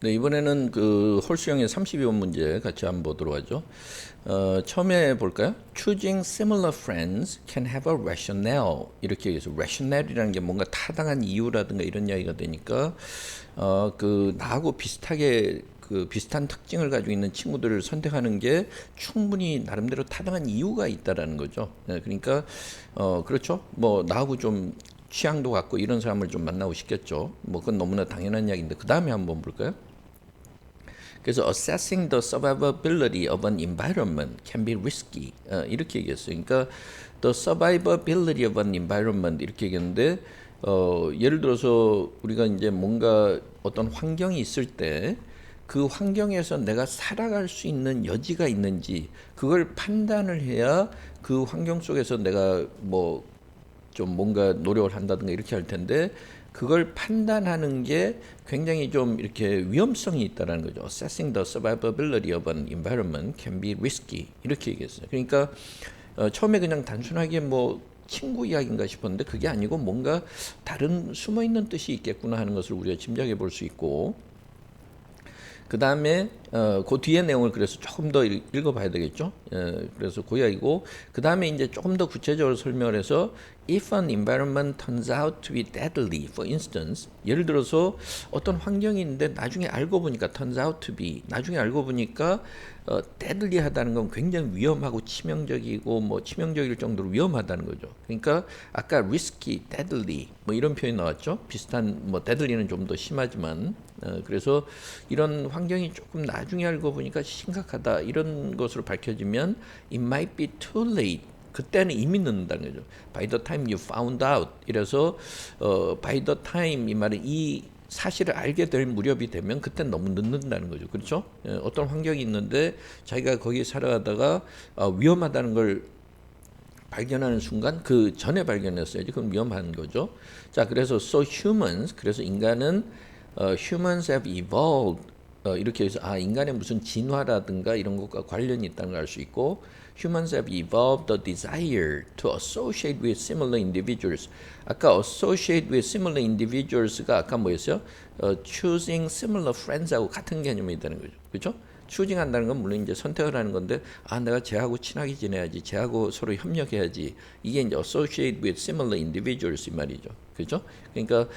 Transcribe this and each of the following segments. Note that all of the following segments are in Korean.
네, 이번에는 그 홀수형의 32번 문제 같이 한번 보도록 하죠. 처음에 볼까요? Choosing similar friends can have a rationale. 이렇게 얘기해서 rationale이라는 게 뭔가 타당한 이유라든가 이런 이야기가 되니까 그 나하고 비슷하게 그 비슷한 특징을 가지고 있는 친구들을 선택하는 게 충분히 나름대로 타당한 이유가 있다라는 거죠. 네, 그러니까 그렇죠. 뭐 나하고 좀 취향도 같고 이런 사람을 좀 만나고 싶겠죠. 뭐 그건 너무나 당연한 이야기인데 그 다음에 한번 볼까요? 그래서 assessing the survivability of an environment can be risky. 이렇게 얘기했어요. 그러니까 the survivability of an environment 이렇게 얘기했는데 예를 들어서 우리가 이제 뭔가 어떤 환경이 있을 때 그 환경에서 내가 살아갈 수 있는 여지가 있는지 그걸 판단을 해야 그 환경 속에서 내가 뭐 좀 뭔가 노력을 한다든가 이렇게 할 텐데 그걸 판단하는 게 굉장히 좀 이렇게 위험성이 있다라는 거죠. Assessing the survivability of an environment can be risky. 이렇게 얘기했어요. 그러니까 처음에 그냥 단순하게 뭐 친구 이야기인가 싶었는데 그게 아니고 뭔가 다른 숨어 있는 뜻이 있겠구나 하는 것을 우리가 짐작해 볼 수 있고 그 다음에 그 뒤에 내용을 그래서 조금 더 읽어봐야 되겠죠. 그래서 그 이야기고 그 다음에 이제 조금 더 구체적으로 설명을 해서 if an environment turns out to be deadly, for instance, 예를 들어서 어떤 환경이 있는데 나중에 알고 보니까 turns out to be, 나중에 알고 보니까 deadly하다는 건 굉장히 위험하고 치명적이고 뭐 치명적일 정도로 위험하다는 거죠. 그러니까 아까 risky, deadly 뭐 이런 표현이 나왔죠. 비슷한 뭐 deadly는 좀 더 심하지만 그래서 이런 환경이 조금 나중에 알고 보니까 심각하다 이런 것으로 밝혀지면 it might be too late. 그때는 이미 늦는다는 거죠. By the time you found out. 이래서 by the time 이 말은 이 사실을 알게 될 무렵이 되면 그때 너무 늦는다는 거죠. 그렇죠? 어떤 환경이 있는데 자기가 거기에 살아가다가 위험하다는 걸 발견하는 순간 그 전에 발견했어야지 그건 위험한 거죠. 자, 그래서 so humans 그래서 인간은 humans have evolved 이렇게 해서 인간의 무슨 진화라든가 이런 것과 관련이 있다는 걸 알 수 있고 humans have evolved the desire to associate with similar individuals. 아까 associate with similar individuals가 아까 뭐였어요? choosing similar friends하고 같은 개념이 되는 거죠. 그렇죠? choosing 한다는 건 물론 이제 선택을 하는 건데 내가 쟤하고 친하게 지내야지, 쟤하고 서로 협력해야지. 이게 이제 associate with similar individuals 이 말이죠. 그렇죠? 그러니까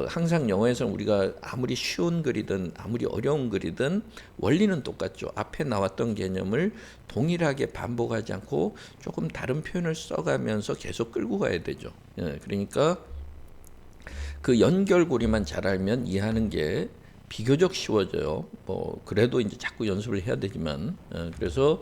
항상 영어에서는 우리가 아무리 쉬운 글이든 아무리 어려운 글이든 원리는 똑같죠. 앞에 나왔던 개념을 동일하게 반복하지 않고 조금 다른 표현을 써가면서 계속 끌고 가야 되죠. 그러니까 그 연결고리만 잘 알면 이해하는 게 비교적 쉬워져요. 뭐 그래도 이제 자꾸 연습을 해야 되지만 그래서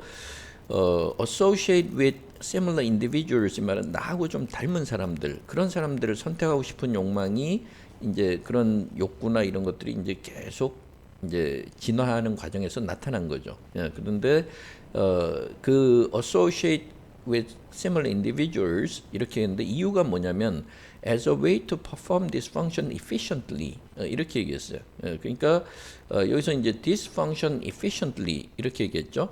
associate with similar individuals 말은 나하고 좀 닮은 사람들 그런 사람들을 선택하고 싶은 욕망이 이제 그런 욕구나 이런 것들이 이제 계속 이제 진화하는 과정에서 나타난 거죠. 그런데 그 associate with similar individuals 이렇게 했는데 이유가 뭐냐면 as a way to perform this function efficiently 이렇게 얘기했어요. 그러니까 여기서 이제 this function efficiently 이렇게 얘기했죠.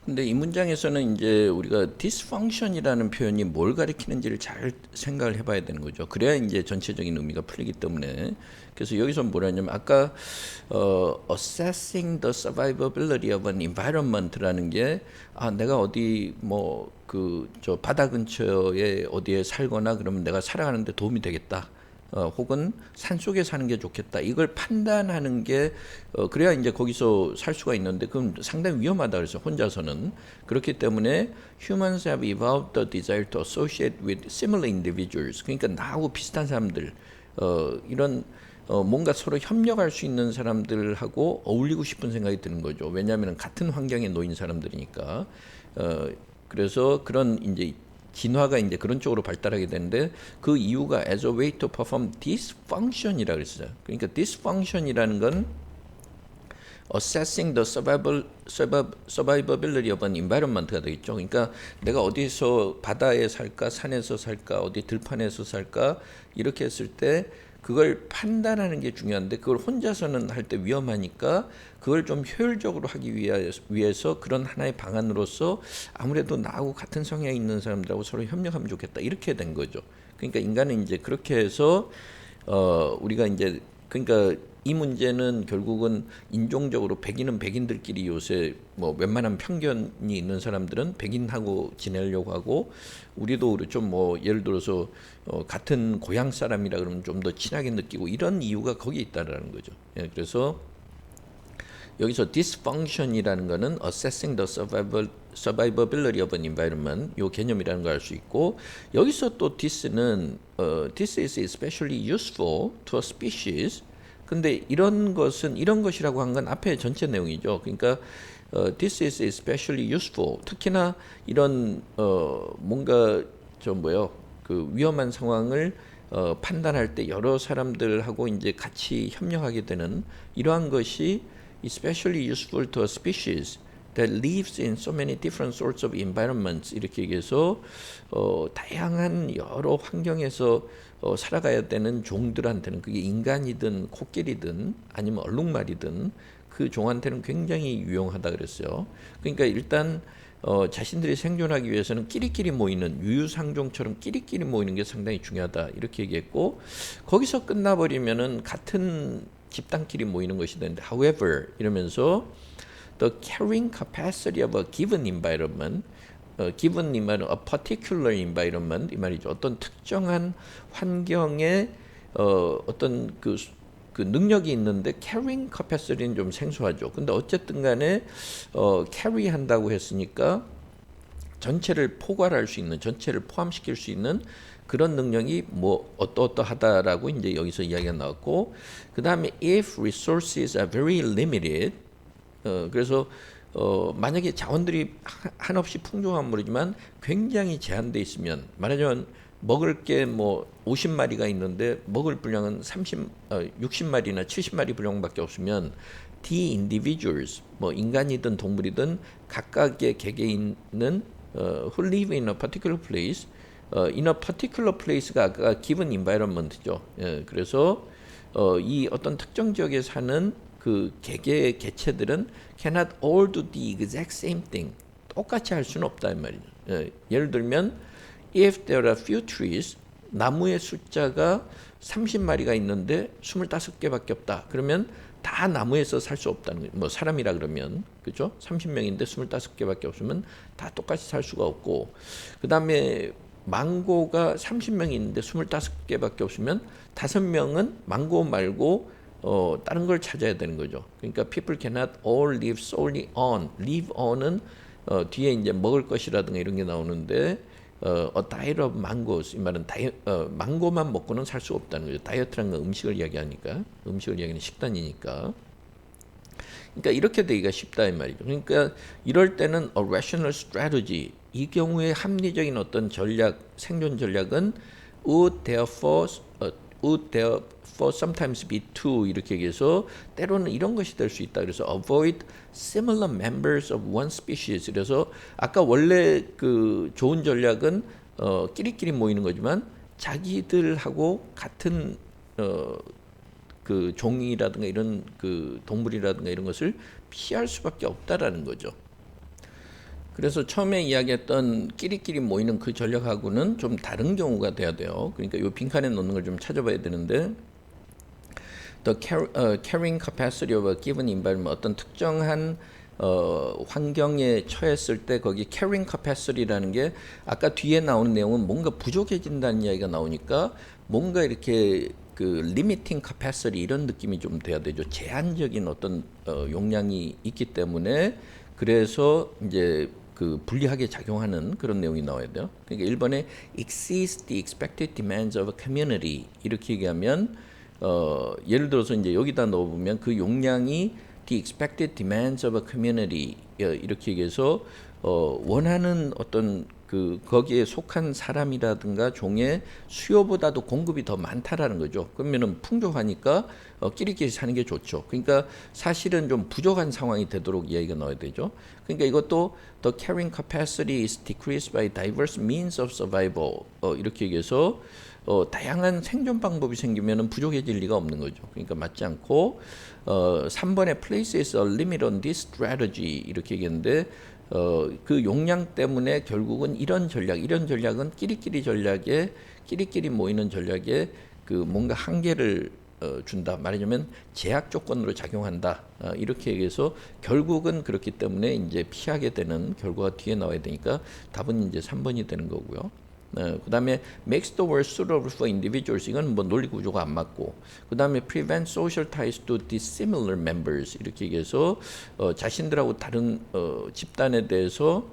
근데 이 문장에서는 이제 우리가 dysfunction이라는 표현이 뭘 가리키는지를 잘 생각을 해봐야 되는 거죠. 그래야 이제 전체적인 의미가 풀리기 때문에 그래서 여기서 뭐라냐면 아까 assessing the survivability of an environment라는 게 내가 어디 뭐 그 저 바다 근처에 어디에 살거나 그러면 내가 살아가는데 도움이 되겠다. 혹은 산 속에 사는 게 좋겠다. 이걸 판단하는 게 그래야 이제 거기서 살 수가 있는데 그럼 상당히 위험하다 그래서 혼자서는 그렇기 때문에 humans have evolved the desire to associate with similar individuals. 그러니까 나하고 비슷한 사람들 이런 뭔가 서로 협력할 수 있는 사람들하고 어울리고 싶은 생각이 드는 거죠. 왜냐하면 같은 환경에 놓인 사람들이니까. 그래서 그런 이제 진화가 이제 그런 쪽으로 발달하게 되는데 그 이유가 as a way to perform this function이라고 그랬어요. 그러니까 this function이라는 건 assessing the survivability of an environment가 되겠죠. 그러니까 내가 어디서 바다에 살까, 산에서 살까, 어디 들판에서 살까 이렇게 했을 때 그걸 판단하는 게 중요한데 그걸 혼자서는 할 때 위험하니까 그걸 좀 효율적으로 하기 위해서 그런 하나의 방안으로서 아무래도 나하고 같은 성향이 있는 사람들하고 서로 협력하면 좋겠다 이렇게 된 거죠. 그러니까 인간은 이제 그렇게 해서 우리가 이제 그러니까 이 문제는 결국은 인종적으로 백인은 백인들끼리 요새 뭐 웬만한 편견이 있는 사람들은 백인하고 지내려고 하고 우리도 그렇죠. 뭐 예를 들어서 같은 고향 사람이라 그러면 좀 더 친하게 느끼고 이런 이유가 거기에 있다라는 거죠. 예, 그래서 여기서 dysfunction이라는 거는 assessing the survivability of an environment 요 개념이라는 걸 알 수 있고 여기서 또 this는 this is especially useful to a species 근데 이런 것은 이런 것이라고 한 건 앞에 전체 내용이죠. 그러니까 this is especially useful 특히나 이런 뭔가 좀 뭐요 그 위험한 상황을 판단할 때 여러 사람들하고 이제 같이 협력하게 되는 이러한 것이 especially useful to a species that lives in so many different sorts of environments 이렇게 얘기해서 다양한 여러 환경에서 살아가야 되는 종들한테는 그게 인간이든 코끼리든 아니면 얼룩말이든 그 종한테는 굉장히 유용하다 그랬어요. 그러니까 일단 자신들이 생존하기 위해서는 끼리끼리 모이는 유유상종처럼 끼리끼리 모이는 게 상당히 중요하다 이렇게 얘기했고 거기서 끝나버리면은 같은 집단끼리 모이는 것이 되는데 however 이러면서 the carrying capacity of a given environment given 이 말은 a particular environment 이 말이죠. 어떤 특정한 환경에 어떤 그 능력이 있는데 carrying capacity는 좀 생소하죠. 근데 어쨌든 간에 carry 한다고 했으니까 전체를 포괄할 수 있는 전체를 포함시킬 수 있는 그런 능력이 뭐 어떠하다라고 이제 여기서 이야기가 나왔고 그 다음에 if resources are very limited 그래서 만약에 자원들이 한없이 풍족한 모르지만 굉장히 제한돼 있으면 말하자면 먹을 게 뭐 50마리가 있는데 먹을 분량은 60마리나 70마리 분량밖에 없으면 the individuals 뭐 인간이든 동물이든 각각의 개개인은 who live in a particular place in a particular place가 아까 given environment죠. 예, 그래서 이 어떤 특정 지역에 사는 그 개개의 개체들은 cannot all do the exact same thing. 똑같이 할 수는 없다 이 말이죠. 예, 예를 들면 if there are few trees 나무의 숫자가 30마리가 있는데 25개밖에 없다. 그러면 다 나무에서 살 수 없다는 거예요. 뭐 사람이라 그러면 그죠? 30명인데 25개밖에 없으면 다 똑같이 살 수가 없고 그다음에 망고가 30명이 있는데 25개밖에 없으면 5명은 망고 말고 다른 걸 찾아야 되는 거죠. 그러니까 people cannot all live solely on. live on은 뒤에 이제 먹을 것이라든가 이런 게 나오는데 a diet of mangoes 이 말은 망고만 먹고는 살 수 없다는 거죠. 다이어트라는 건 음식을 이야기하니까 음식을 이야기하는 식단이니까. 그러니까 이렇게 되기가 쉽다 이 말이죠. 그러니까 이럴 때는 a rational strategy 이 경우에 합리적인 어떤 전략 생존 전략은 would therefore sometimes be to 이렇게 얘기해서 때로는 이런 것이 될 수 있다. 그래서 avoid similar members of one species. 그래서 아까 원래 그 좋은 전략은 끼리끼리 모이는 거지만 자기들하고 같은 그 종이라든가 이런 그 동물이라든가 이런 것을 피할 수밖에 없다라는 거죠. 그래서 처음에 이야기했던 끼리끼리 모이는 그 전략하고는 좀 다른 경우가 돼야 돼요. 그러니까 이 빈칸에 넣는 걸 좀 찾아봐야 되는데 the carrying capacity of a given environment 어떤 특정한 환경에 처했을 때 거기 carrying capacity라는 게 아까 뒤에 나오는 내용은 뭔가 부족해진다는 이야기가 나오니까 뭔가 이렇게 그 limiting capacity 이런 느낌이 좀 돼야 되죠. 제한적인 어떤 용량이 있기 때문에 그래서 이제 그 불리하게 작용하는 그런 내용이 나와야 돼요. 그러니까 1번에 exceeds the expected demands of a community 이렇게 얘기하면 예를 들어서 이제 여기다 넣어보면 그 용량이 the expected demands of a community 이렇게 얘기해서 원하는 어떤 그 거기에 속한 사람이라든가 종의 수요보다도 공급이 더 많다라는 거죠. 그러면은 풍족하니까 끼리끼리 사는 게 좋죠. 그러니까 사실은 좀 부족한 상황이 되도록 이야기가 나와야 되죠. 그러니까 이것도 the carrying capacity is decreased by diverse means of survival 이렇게 얘기해서 다양한 생존 방법이 생기면은 부족해질 리가 없는 거죠. 그러니까 맞지 않고 3번에 places a limit on this strategy 이렇게 얘기했는데 그 용량 때문에 결국은 이런 전략은 끼리끼리 전략에 끼리끼리 모이는 전략에 그 뭔가 한계를 준다. 말하자면 제약 조건으로 작용한다. 이렇게 얘기해서 결국은 그렇기 때문에 이제 피하게 되는 결과가 뒤에 나와야 되니까 답은 이제 3번이 되는 거고요. 그다음에 makes the world suitable for individuals 이건 뭐 논리 구조가 안 맞고 그다음에 prevent social ties to dissimilar members 이렇게 얘기해서 자신들하고 다른 집단에 대해서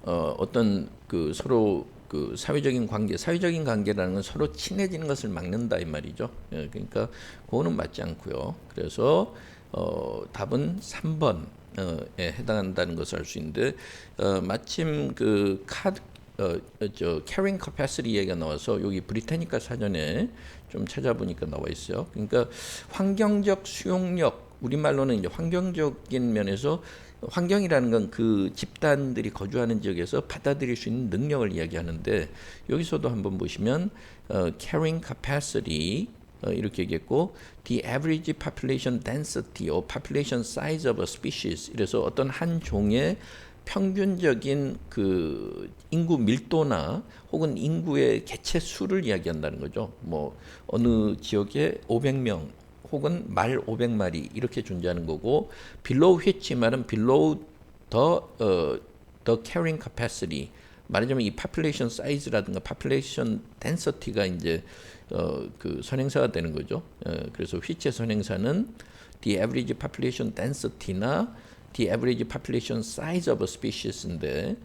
어떤 그 서로 그 사회적인 관계라는 건 서로 친해지는 것을 막는다 이 말이죠. 그러니까 그거는 맞지 않고요. 그래서 답은 3번에 해당한다는 것을 알 수 있는데 마침 그 carrying capacity 얘기가 나와서 여기 브리타니카 사전에 좀 찾아보니까 나와 있어요. 그러니까 환경적 수용력 우리말로는 이제 환경적인 면에서 환경이라는 건 그 집단들이 거주하는 지역에서 받아들일 수 있는 능력을 이야기하는데 여기서도 한번 보시면 carrying capacity 이렇게 얘기했고 the average population density or population size of a species 이래서 어떤 한 종의 평균적인 그 인구 밀도나 혹은 인구의 개체 수를 이야기한다는 거죠. 뭐 어느 지역에 500명 혹은 말 500마리 이렇게 존재하는 거고 below which 말은 below the carrying capacity 말하자면 이 population size라든가 population density가 이제 그 선행사가 되는 거죠. 그래서 which의 선행사는 the average population density나 the average population size of a species인데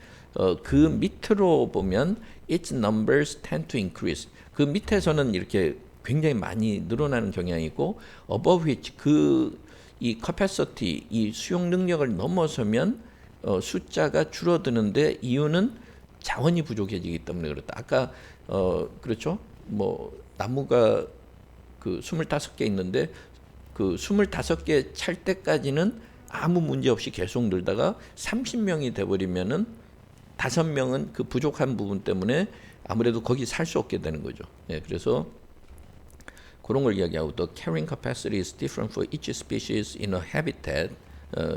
그 밑으로 보면 its numbers tend to increase 그 밑에서는 이렇게 굉장히 많이 늘어나는 경향이 있고 above which 이 capacity 이 수용 능력을 넘어서면 숫자가 줄어드는데 이유는 자원이 부족해지기 때문에 그렇다. 아까 그렇죠? 뭐 나무가 그 25개 있는데 그 25개 찰 때까지는 아무 문제 없이 계속 늘다가 30명이 돼 버리면은 5명은 그 부족한 부분 때문에 아무래도 거기 살 수 없게 되는 거죠. 그래서 그런 걸 이야기하고 또 carrying capacity is different for each species in a habitat.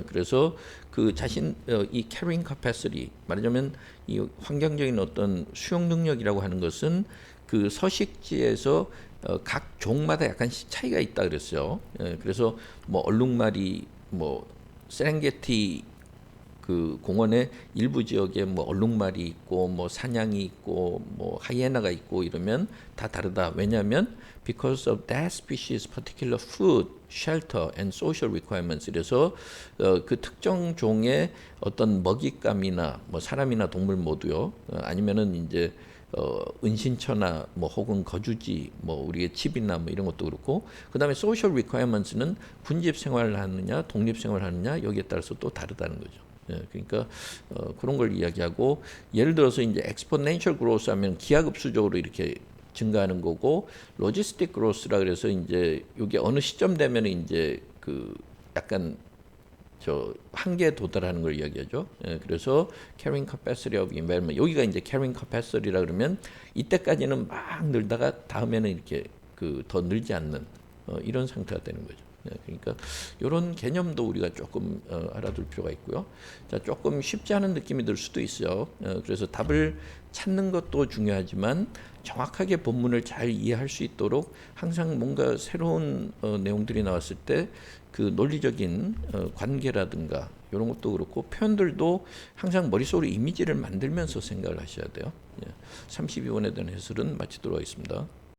그래서 그 자신 이 carrying capacity 말하자면 이 환경적인 어떤 수용 능력이라고 하는 것은 그 서식지에서 각 종마다 약간씩 차이가 있다 그랬어요. 그래서 뭐 얼룩말이 뭐 세렝게티 그 공원의 일부 지역에 뭐 얼룩말이 있고 뭐 사냥이 있고 뭐 하이에나가 있고 이러면 다 다르다. 왜냐하면 because of that species particular food, shelter and social requirements. 그래서 그 특정 종의 어떤 먹잇감이나 뭐 사람이나 동물 모두요. 아니면은 이제 은신처나 뭐 혹은 거주지 뭐 우리의 집이나 뭐 이런 것도 그렇고 그다음에 social requirements는 군집 생활을 하느냐 독립 생활을 하느냐 여기에 따라서 또 다르다는 거죠. 그러니까 그런 걸 이야기하고 예를 들어서 이제 exponential growth 하면 기하급수적으로 이렇게 증가하는 거고 logistic growth라 그래서 이제 이게 어느 시점 되면 이제 그 약간 한계에 도달하는 걸 이야기하죠. 그래서 carrying capacity of environment 여기가 이제 carrying capacity라 그러면 이때까지는 막 늘다가 다음에는 이렇게 그 더 늘지 않는 이런 상태가 되는 거죠. 그러니까 이런 개념도 우리가 조금 알아둘 필요가 있고요. 자, 조금 쉽지 않은 느낌이 들 수도 있어요. 그래서 답을 찾는 것도 중요하지만 정확하게 본문을 잘 이해할 수 있도록 항상 뭔가 새로운 내용들이 나왔을 때 그 논리적인 관계라든가 이런 것도 그렇고 표현들도 항상 머릿속으로 이미지를 만들면서 생각을 하셔야 돼요. 32번에 대한 해설은 마치도록 하겠습니다.